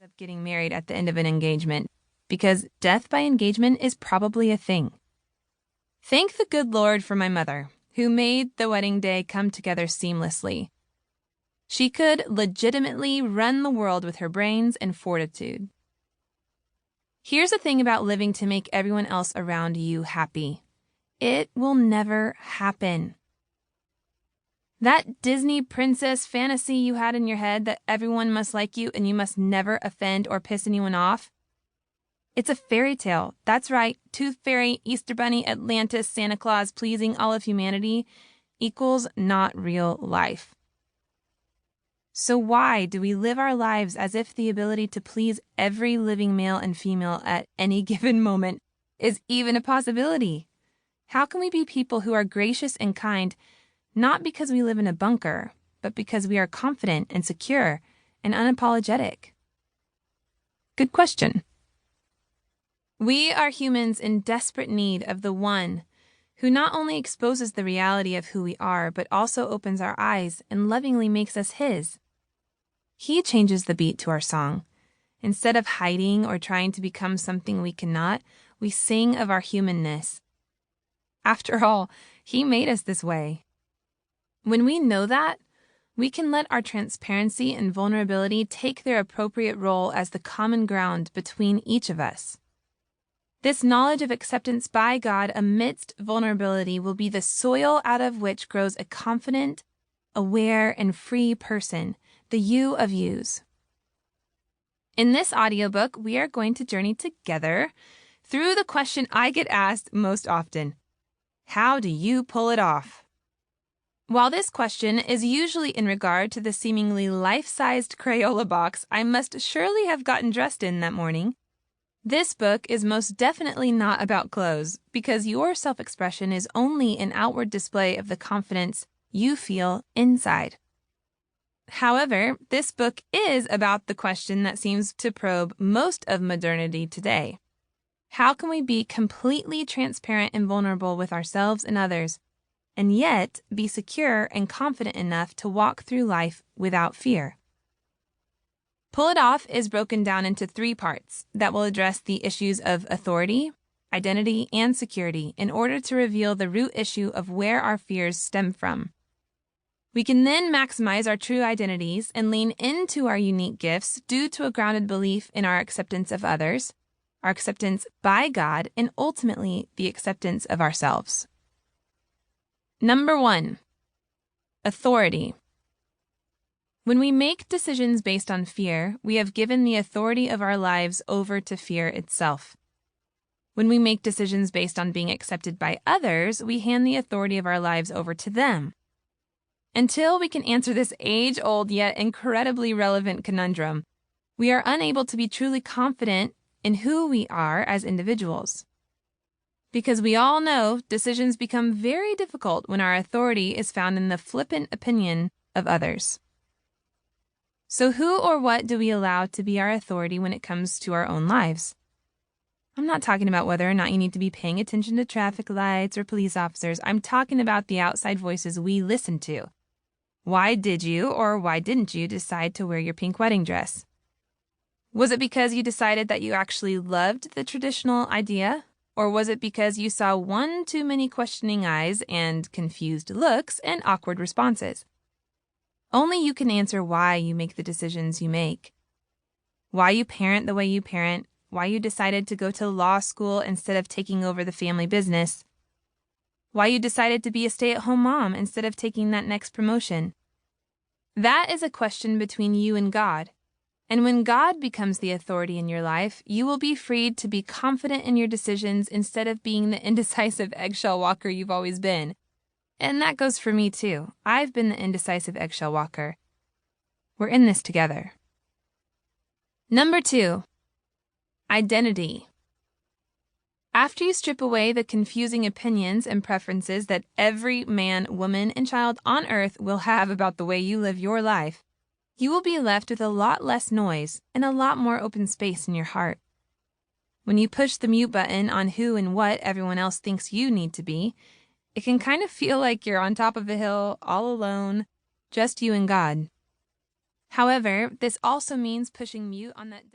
of getting married at the end of an engagement, because death by engagement is probably a thing. Thank the good Lord for my mother, who made the wedding day come together seamlessly. She could legitimately run the world with her brains and fortitude. Here's the thing about living to make everyone else around you happy. It will never happen. That Disney princess fantasy you had in your head that everyone must like you and you must never offend or piss anyone off, it's a fairy tale. That's right. Tooth Fairy, Easter Bunny, Atlantis, Santa Claus pleasing all of humanity equals not real life. So why do we live our lives as if the ability to please every living male and female at any given moment is even a possibility? How can we be people who are gracious and kind, not because we live in a bunker, but because we are confident and secure and unapologetic? Good question. We are humans in desperate need of the one who not only exposes the reality of who we are, but also opens our eyes and lovingly makes us his. He changes the beat to our song. Instead of hiding or trying to become something we cannot, we sing of our humanness. After all, he made us this way. When we know that, we can let our transparency and vulnerability take their appropriate role as the common ground between each of us. This knowledge of acceptance by God amidst vulnerability will be the soil out of which grows a confident, aware, and free person, the you of yous. In this audiobook, we are going to journey together through the question I get asked most often: how do you pull it off? While this question is usually in regard to the seemingly life-sized Crayola box I must surely have gotten dressed in that morning, this book is most definitely not about clothes, because your self-expression is only an outward display of the confidence you feel inside. However, this book is about the question that seems to probe most of modernity today. How can we be completely transparent and vulnerable with ourselves and others, and yet be secure and confident enough to walk through life without fear? Pull It Off is broken down into 3 parts that will address the issues of authority, identity, and security in order to reveal the root issue of where our fears stem from. We can then maximize our true identities and lean into our unique gifts due to a grounded belief in our acceptance of others, our acceptance by God, and ultimately the acceptance of ourselves. Number 1, authority. When we make decisions based on fear, we have given the authority of our lives over to fear itself. When we make decisions based on being accepted by others, we hand the authority of our lives over to them. Until we can answer this age-old yet incredibly relevant conundrum, we are unable to be truly confident in who we are as individuals. Because we all know decisions become very difficult when our authority is found in the flippant opinion of others. So who or what do we allow to be our authority when it comes to our own lives? I'm not talking about whether or not you need to be paying attention to traffic lights or police officers. I'm talking about the outside voices we listen to. Why did you or why didn't you decide to wear your pink wedding dress? Was it because you decided that you actually loved the traditional idea? Or was it because you saw one too many questioning eyes and confused looks and awkward responses? Only you can answer why you make the decisions you make. Why you parent the way you parent, why you decided to go to law school instead of taking over the family business, why you decided to be a stay-at-home mom instead of taking that next promotion. That is a question between you and God. And when God becomes the authority in your life, you will be freed to be confident in your decisions instead of being the indecisive eggshell walker you've always been. And that goes for me too. I've been the indecisive eggshell walker. We're in this together. Number 2, identity. After you strip away the confusing opinions and preferences that every man, woman, and child on earth will have about the way you live your life, you will be left with a lot less noise and a lot more open space in your heart. When you push the mute button on who and what everyone else thinks you need to be, it can kind of feel like you're on top of a hill, all alone, just you and God. However, this also means pushing mute on that